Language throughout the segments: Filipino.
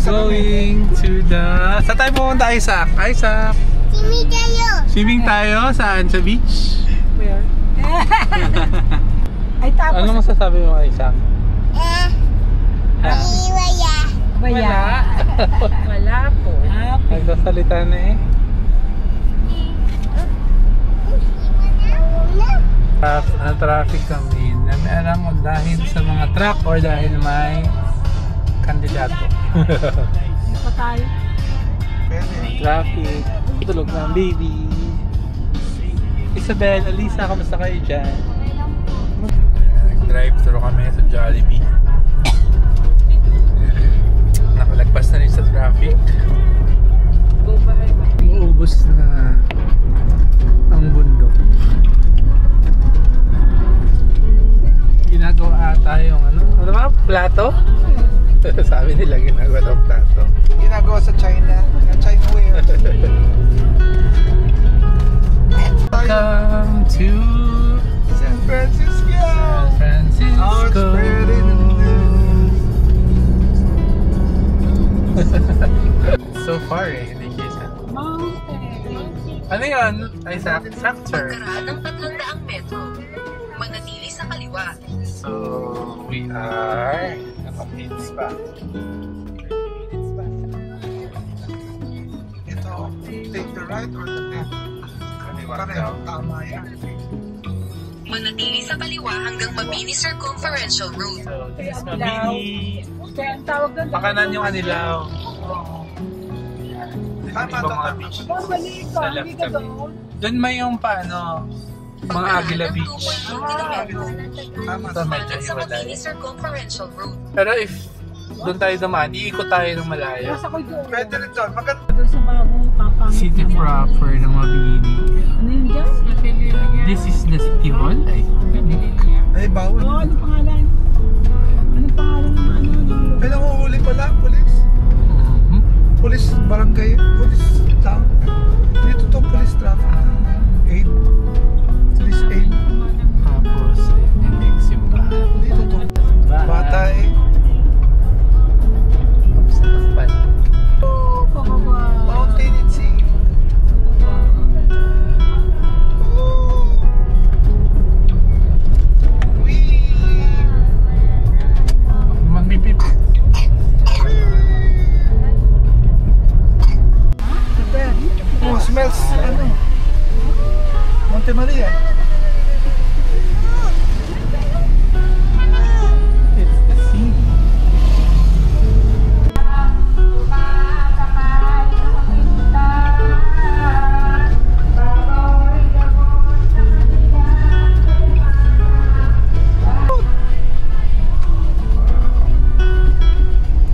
Going to the... Saan tayo pumunta, Isaac? Isaac? Swimming tayo. Swimming tayo? Saan? Sa beach? Where? Ay, tapos... Ano masasabi mo, Isaac? Wala. Wala. Wala po. Nagsasalita na eh. Traffic kami. Alam mo dahil sa mga truck or dahil may kandidato. Pa tayo. Traffic. Tulog na ang baby. Isabel, Alisa, kamusta kayo dyan? Drive-thru kami sa Jollibee. Nakalagpas na rin sa traffic. Uubos na ang bundok. Ginagawa ata yung ano ba? Plato? Sabi nila ginagawa ng plato. Ginagawa sa China. Chinaware. Welcome to San Francisco. San Francisco. Oh, it's pretty in the news. So far eh, hindi kita. Mountain. Ano yun? Isaac? Sector. Pagkaraan ng 300 metro. Manatili sa kaliwa. So, we are naka-minutes pa. Ito, take the right or the left? Pareho, tama yan. Manatili sa kaliwa hanggang Mabini Circumferential Road. So, this is Mabini. Kaya ang tawag doon. Pakanan yung Anilaw. Tama, Ibang mga tama. beach. Mali ka, Sa hindi left ka kami. doon. Doon may yung paano, mga Agila Beach. Tama, Ito tama. medyo Sa Mabini hiwalay. Circumferential Road. Pero if doon tayo dumaan, iikot tayo ng malayo. Nasa ko doon. Pwede rin doon. Maganda. Doon sa bagong papangit. City naman. proper ng Mabini. Ano yun dyan? This is the City Hall, I think. Ay, bawal. Oo, anong pangalan? Anong pangalan ng ano? Ay, nanguhuli pala, police. Police, barangay, police town. Dito to police traffic. 8. Police 8. Tapos, next yung bahay. Dito to. Bata eh. Tapos, takpan. Oo, pababa. Mountain and sea. Magbibip. Oh, smells, ano? Monte Maria. It's the sea.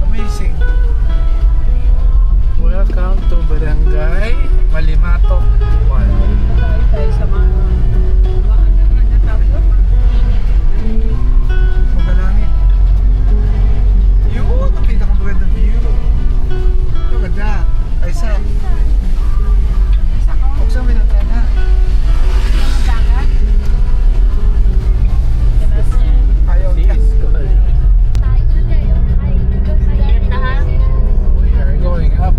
Amazing. Welcome to Barangay Malimatok 1. Tayo sa mga ano tawag doon? Magalangin. Yun, ang pinakamagandang view. Look at that. Ay, Sam. Buksan mo yung tana. Ayaw niya. We are going up.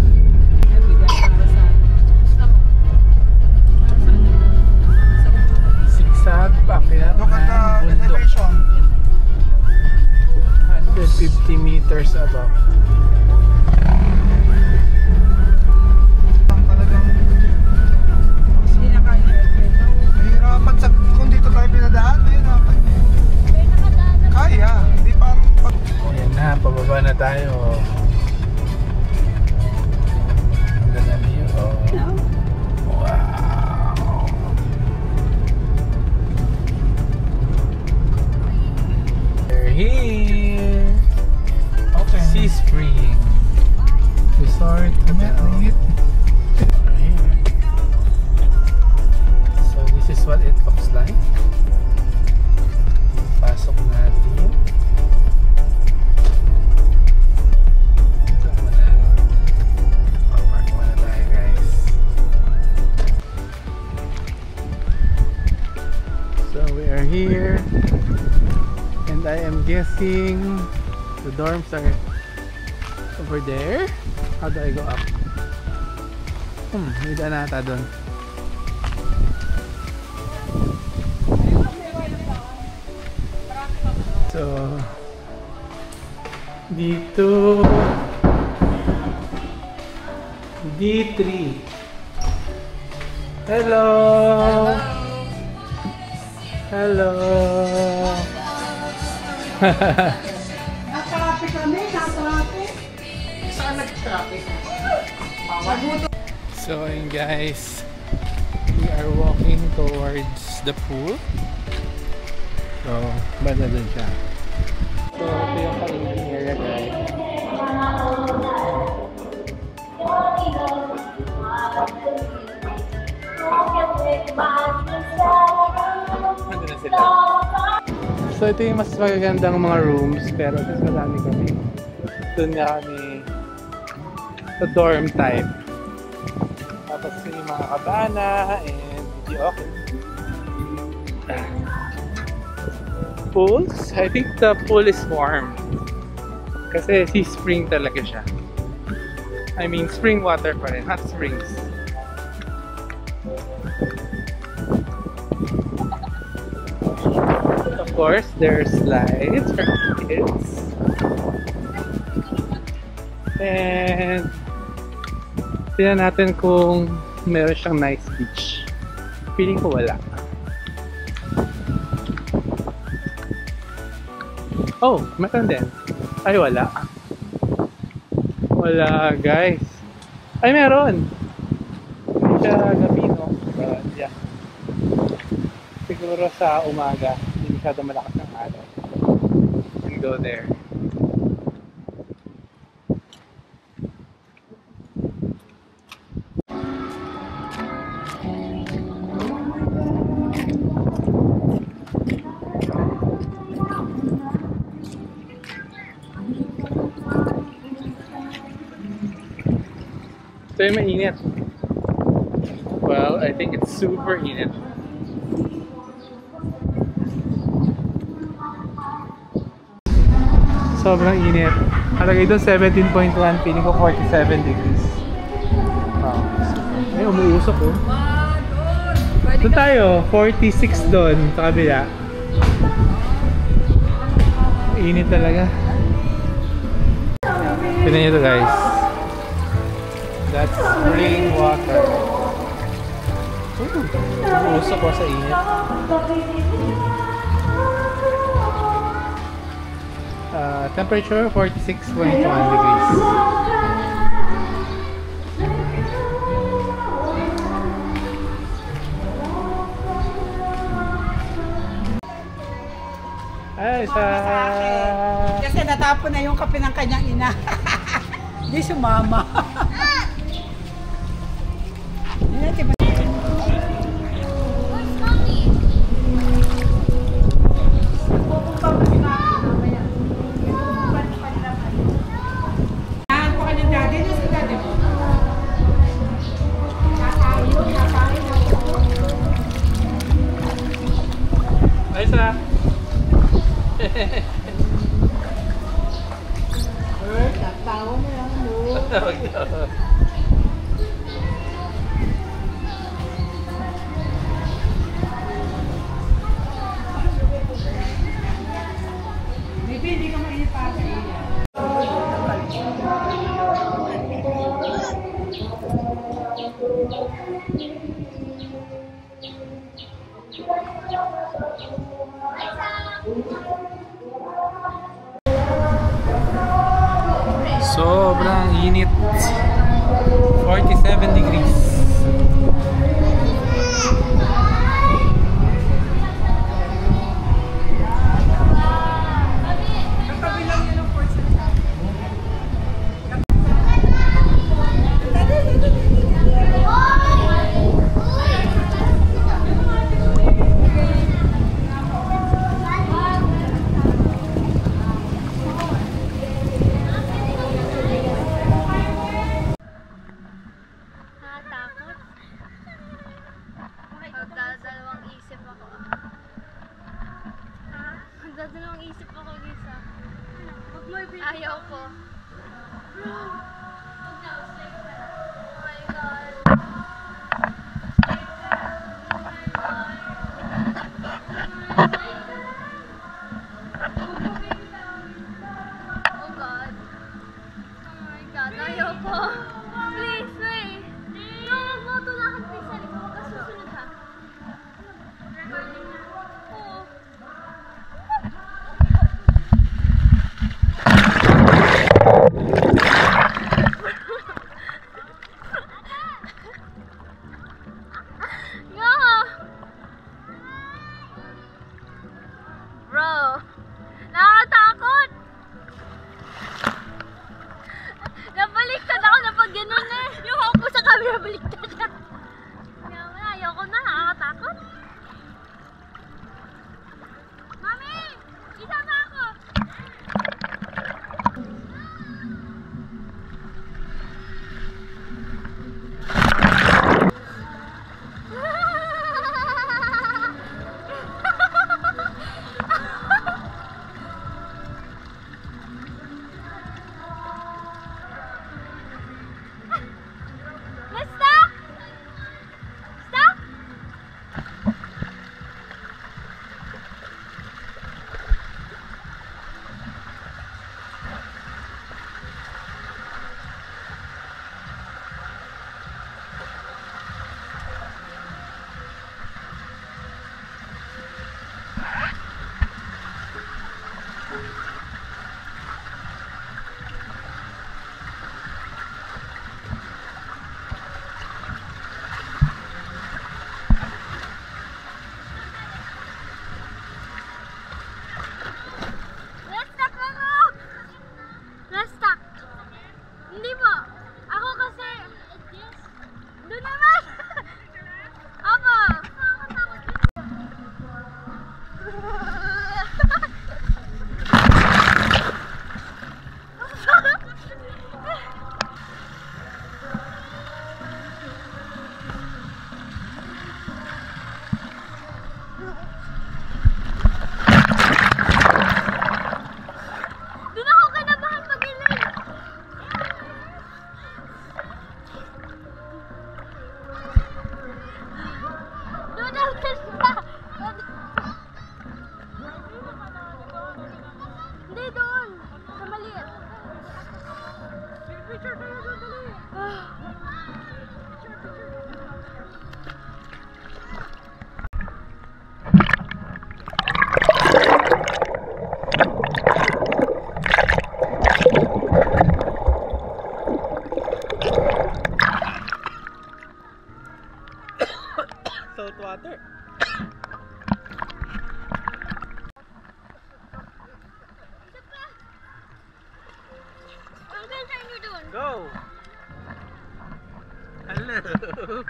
Sigsag paakyat Look at ng the bundok. elevation. 150 meters above. Ang talagang Hindi na kaya. mahirapan sa kung dito tayo pinadaan, mahirapan. Kaya, hindi parang pag... Ayan na, pababa na tayo. Ang ganda view. Wow. We're here. Okay. Sea Spring Resort Hotel. We're here. So this is what it looks like. Pasok natin. Ito muna. think the dorms are over there. How do I go up? May daan nata doon. So, dito D3. Hello. Hello. Nag-traffic kami, nag-traffic. Saan nag-traffic? So, ayun guys, we are walking towards the pool. So, banda dun siya. So, ito yung pagiging area guys. Nandun na sila. So, ito yung mas magagandang mga rooms, pero mas marami kami. Doon nga kami sa dorm type. Tapos yung mga kabana and video okay. Pools? I think the pool is warm. Kasi sea spring talaga siya. I mean spring water pa rin, hot springs. Of course, there's slides for kids. And tingnan natin kung meron siyang nice beach. Feeling ko wala. Oh, meron din. Ay, wala. Wala, guys. Ay, meron. Hindi siya gabi, no? But, yeah. Siguro sa umaga, hindi masyado malakas ng araw. You can go there. Ito yung mainit. Well, I think it's super init. Sobrang init. Halagay doon 17.1, feeling ko 47 degrees. Wow. Ay, umuusok oh. Doon tayo, 46 doon sa kabila. Init talaga. Tignan nyo ito guys. That's spring water. Umuusok ko sa init. Temperature 46.1 degrees. Ay, Kasi natapon na yung kape ng kanyang ina. Hindi sumama. Hindi ka mainit pa sa iya. Sobrang init. 47 degrees. salt water. Go! Hello!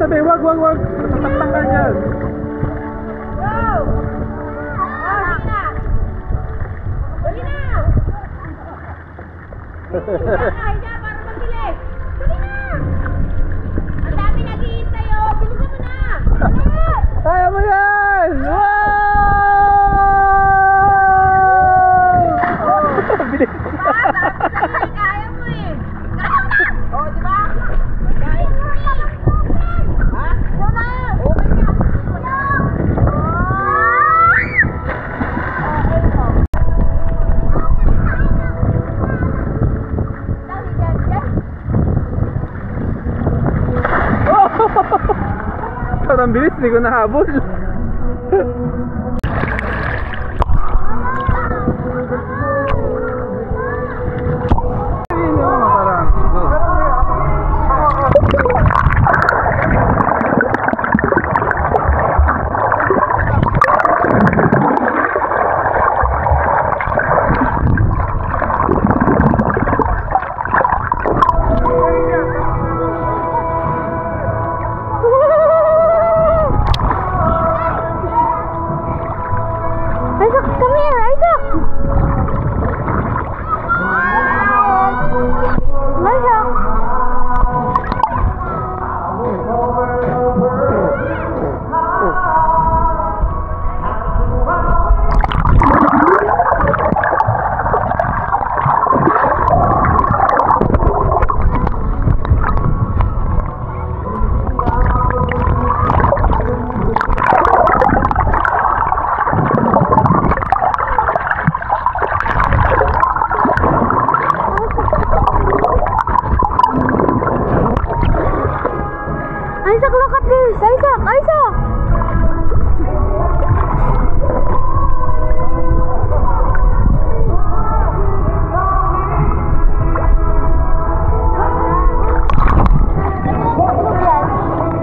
Sabi, wag. Matataktan ka dyan. Go! Oh, sige na! Higa, para mabilis! Sige na! Ang dami naghihintay, oh! Bilisan mo na! Bilis! Kaya mo yan! Wow! Bilis! Kaya mo eh! Kaya mo na! Oh, di ba? Kaya mo eh! Ha? Ito na! Okay na! Parang bilis, hindi ko nahabol. Isaac, look at this! Isaac!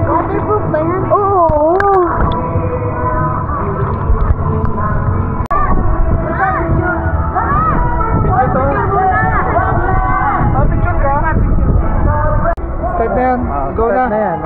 Waterproof ba yan? Oo! Start na yan. Go na. Start na yan,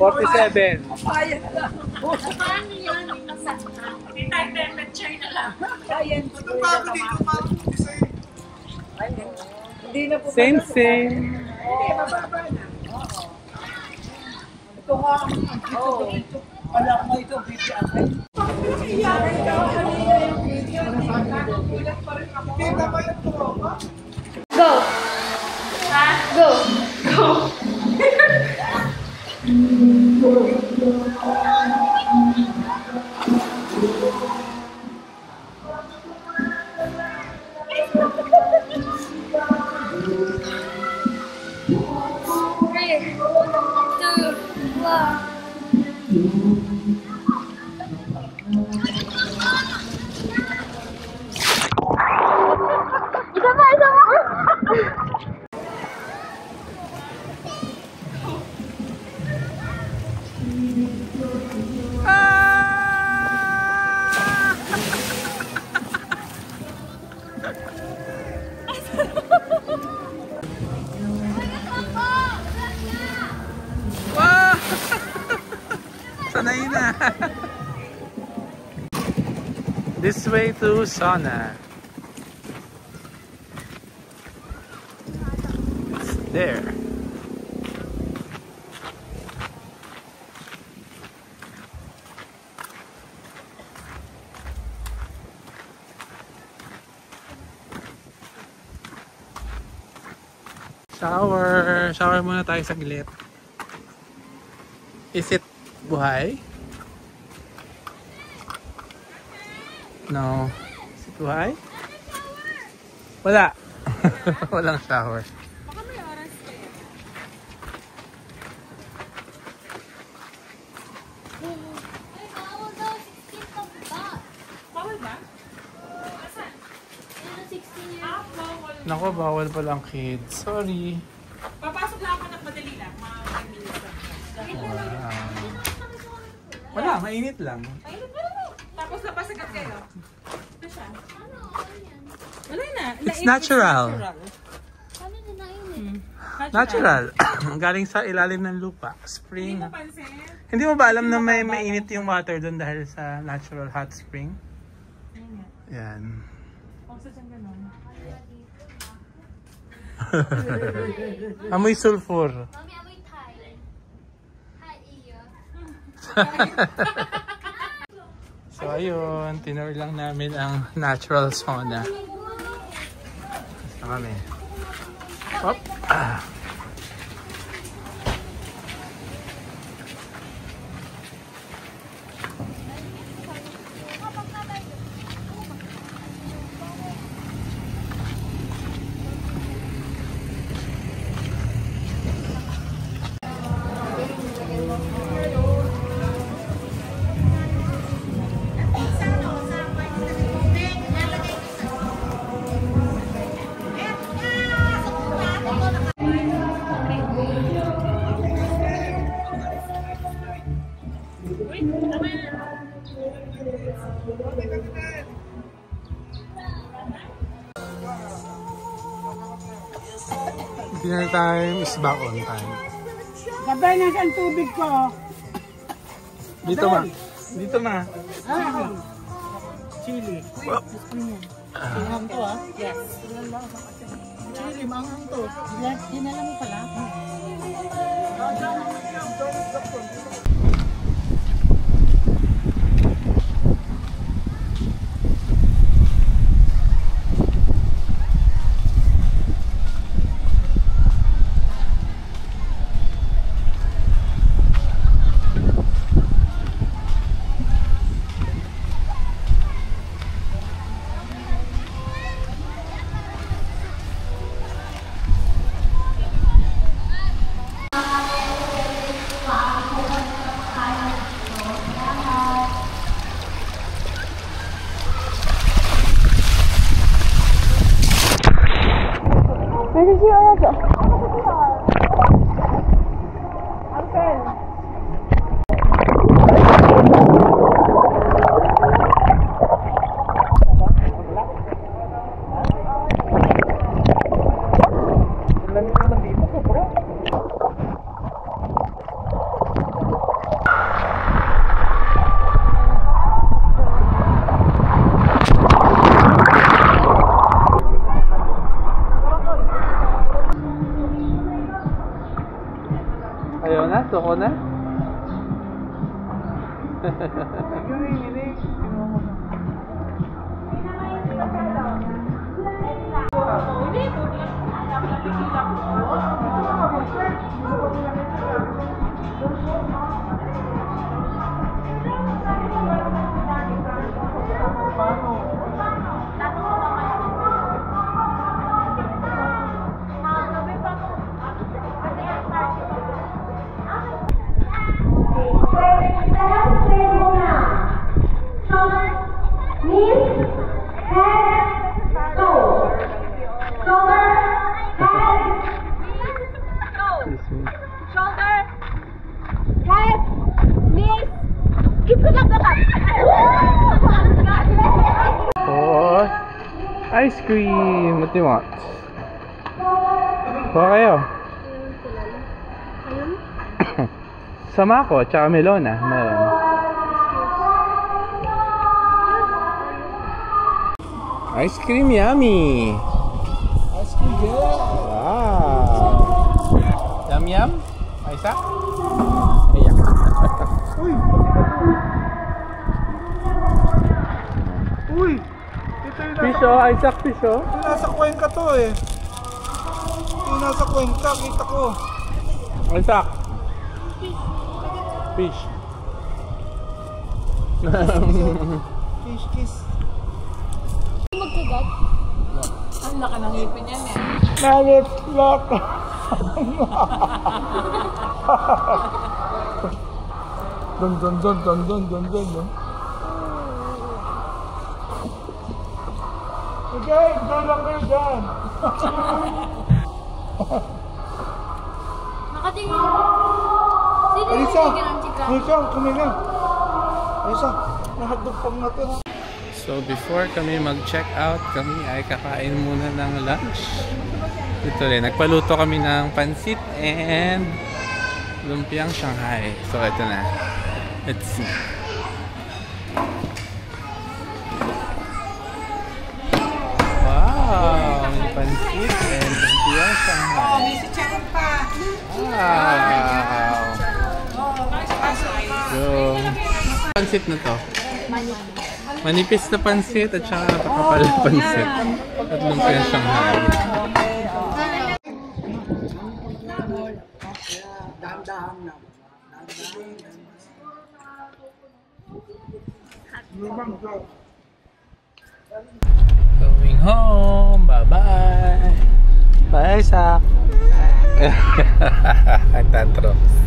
47. Paano yan? May masakta. Hindi tayo temperature na lang. Ito bago dito, parang design. Hindi na po. Same. Hindi, mababa na. Ito nga. Wala ko ito, video agad. Kita ba yung tropa? Go! Ha? Go! Go! Three, two, one. Isa pa! Wow! Sanay na. This way to sauna. It's there. Shower muna tayo sa gilid. Is it buhay? No. Is it buhay? Wala. Walang shower. Baka may oras kayo. Ay, bawal daw. 16 pa ba? Bawal ba? Asan? Yan ang 16 years. Bawal. Nako, bawal palang kids. Sorry. Papasok lang ako ng madali lang. Mga 5 minutes lang. Wala, mainit lang. Tapos labas agad kayo. Ito siya. Ano yan? Wala na. It's natural. Paano din na yun eh? Natural. Galing sa ilalim ng lupa. Hindi Spring. mo pansin? Hindi mo ba alam na may mainit yung water doon dahil sa natural hot spring? Yan. Kung sa siyang ganun. Amoy sulfur. Mami, amoy Thai. Hi, iyo. So ayun, tinur lang namin ang natural sauna. Basta kami. Hop. Dinner time is back on time. Gabay na siyang tubig ko. Dito ma. Dito ma. Chili. Tinghang to ah. Yes. Chili, manghang to. Dinala mo pala. Gusto ko na. Oh, ice cream. What do you want? Kuha kayo. Sama ko, tsaka melona. Meron. Ice cream yummy. Ice cream, yeah. Wow. Yum yum? Isa? Ayan. Uy! Uy! Ito yung Piso, Isaac piso. nasa Cuenca to eh. Ito yung nasa Cuenca, kita ko. Isaac. Fish. Fish kiss. Magkagat? Ang laka ng ngipin yan eh. Nalit lock. Don. Okay, doon lang kayo dyan. Nakatingin. Sino yung Alisa, bigyan ng chika? Alisa, kumili. Alisa, nahagdog pang natin. So before kami mag-check out, kami ay kakain muna ng lunch. Ito rin, nagpaluto kami ng pansit and lumpiang Shanghai. So ito na. Let's see. Wow! May pansit and lumpiang Shanghai. Wow! Yung pansit na to. Manipis na pansit at saka napakapal na pansit. At lumpiang Shanghai. Going home. Bye-bye. Bye, Sak. Tantrums.